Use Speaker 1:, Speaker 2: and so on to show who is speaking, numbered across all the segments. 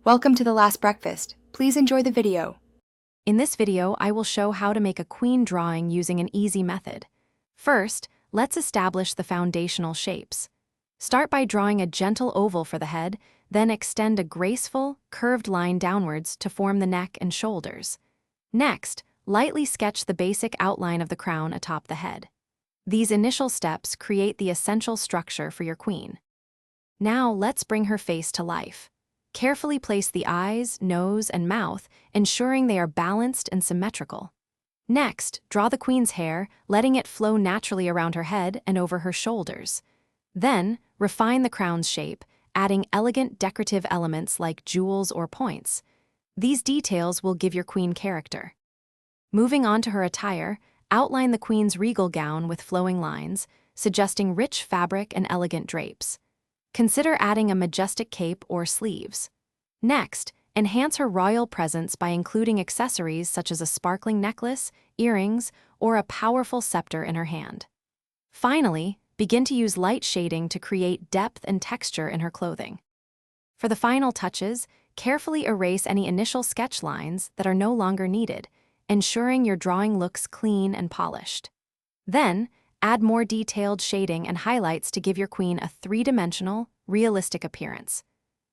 Speaker 1: Welcome to the last breakfast. Please enjoy the video.
Speaker 2: In this video, I will show how to make a queen drawing using an easy method. First, let's establish the foundational shapes. Start by drawing a gentle oval for the head, then extend a graceful, curved line downwards to form the neck and shoulders. Next, lightly sketch the basic outline of the crown atop the head. These initial steps create the essential structure for your queen. Now let's bring her face to life. Carefully place the eyes, nose, and mouth, ensuring they are balanced and symmetrical. Next, draw the queen's hair, letting it flow naturally around her head and over her shoulders. Then, refine the crown's shape, adding elegant decorative elements like jewels or points. These details will give your queen character. Moving on to her attire, outline the queen's regal gown with flowing lines, suggesting rich fabric and elegant drapes. Consider adding a majestic cape or sleeves. Next, enhance her royal presence by including accessories such as a sparkling necklace, earrings, or a powerful scepter in her hand. Finally, begin to use light shading to create depth and texture in her clothing. For the final touches, carefully erase any initial sketch lines that are no longer needed, ensuring your drawing looks clean and polished. Then, add more detailed shading and highlights to give your queen a three-dimensional, realistic appearance.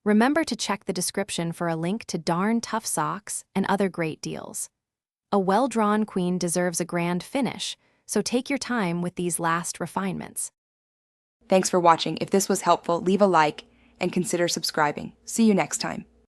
Speaker 2: Remember to check the description for a link to darn tough socks and other great deals. A well-drawn queen deserves a grand finish, so take your time with these last refinements.
Speaker 1: Thanks for watching. If this was helpful, leave a like and consider subscribing. See you next time.